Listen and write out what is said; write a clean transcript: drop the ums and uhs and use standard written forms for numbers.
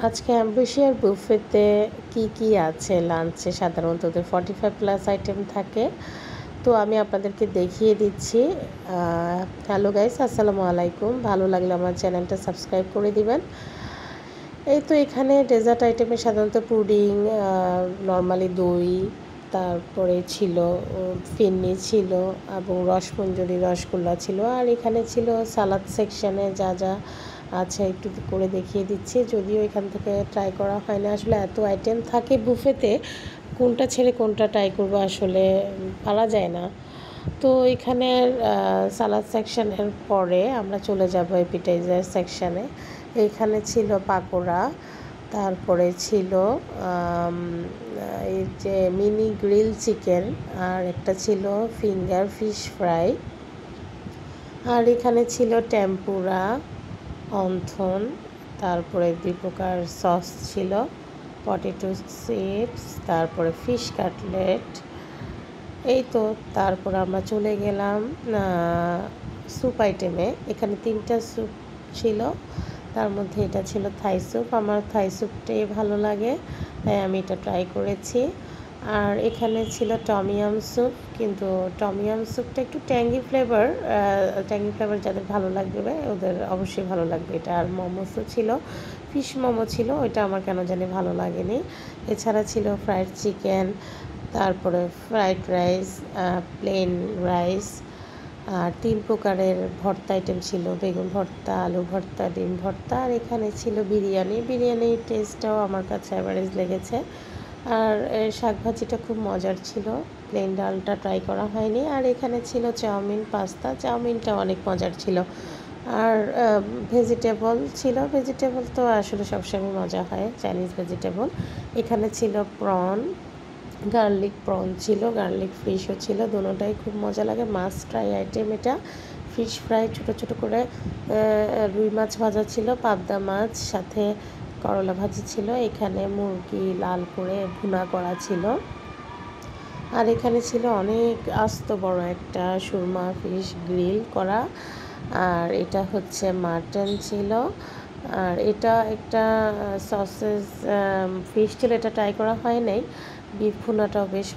আজকে অ্যাম্বিশিয়ার বুফেতে কি আছে লাঞ্চে? সাধারণত ওদের 45 প্লাস আইটেম থাকে। তো আমি আপনাদেরকে দেখিয়ে দিচ্ছি। হ্যালো গাইস, আসসালামু আলাইকুম। ভালো লাগলে আমার চ্যানেলটা সাবস্ক্রাইব করে দিবেন। এই তো এখানে ডেজার্ট আইটেমে সাধারণত পুডিং, নরমালি দই, তারপরে ছিল ফিরনি ছিল এবং রসমঞ্জরি, রসগোল্লা ছিল। আর এখানে ছিল সালাদ সেকশানে যা আচ্ছা একটু করে দেখিয়ে দিচ্ছি, যদিও এখান থেকে ট্রাই করা হয় না। আসলে এত আইটেম থাকে বুফেতে, কোনটা ছেড়ে কোনটা ট্রাই করবো আসলে পারা যায় না। তো এখানে সালাদ সেকশানের পরে আমরা চলে যাব অ্যাপিটাইজার সেকশানে। এইখানে ছিল পাকোড়া, তারপরে ছিল এই যে মিনি গ্রিল চিকেন, আর একটা ছিল ফিঙ্গার ফিশ ফ্রাই, আর এখানে ছিল টেম্পুরা, অন্থন, তারপরে 2 প্রকার সস ছিল, পটেটো চিপস, তারপরে ফিশ কাটলেট। এই তো তারপর আমরা চলে গেলাম স্যুপ আইটেমে। এখানে 3টা স্যুপ ছিল, তার মধ্যে এটা ছিল থাই স্যুপ। আমার থাই স্যুপটাই ভালো লাগে, তাই আমি এটা ট্রাই করেছি। আর এখানে ছিল টমিয়াম স্যুপ, কিন্তু টমিয়াম স্যুপটা একটু ট্যাঙ্গি ফ্লেভার যাদের ভালো লাগবে ওদের অবশ্যই ভালো লাগবে এটা। আর মোমোসও ছিল, ফিশ মোমো ছিল, ওইটা আমার কেন জানি ভালো লাগেনি। এছাড়া ছিল ফ্রাইড চিকেন, তারপরে ফ্রাইড রাইস, প্লেন রাইস, আর 3 প্রকারের ভর্তা আইটেম ছিল, বেগুন ভর্তা, আলু ভর্তা, ডিম ভর্তা। আর এখানে ছিল বিরিয়ানির টেস্টটাও আমার কাছে অ্যাভারেজ লেগেছে। আর শাক ভাজিটা খুব মজার ছিল, প্লেন ডালটা ট্রাই করা হয়নি। আর এখানে ছিল চাউমিন, পাস্তা, চাউমিনটা অনেক মজার ছিল। আর ভেজিটেবল তো আসলে সবসময় মজা হয়, চাইনিজ ভেজিটেবল। এখানে ছিল প্রন, গার্লিক প্রন ছিল, গার্লিক ফিশও ছিল, দুটোটাই খুব মজা লাগে, মাস্ট ট্রাই আইটেম এটা। ফিশ ফ্রাই, ছোটো ছোটো করে রুই মাছ ভাজা ছিল, পাবদা মাছ, সাথে করলা ভাজি ছিল। এখানে মুরগি লাল করে ভুনা করা ছিল। আর এখানে ছিল অনেক আস্ত বড় একটা সুরমা ফিশ গ্রিল করা। আর এটা হচ্ছে মাটন ছিল। আর এটা একটা সসেজ ফিশ ছিল, এটা ট্রাই করা হয় নাই। বিফ ভুনাটাও বেশ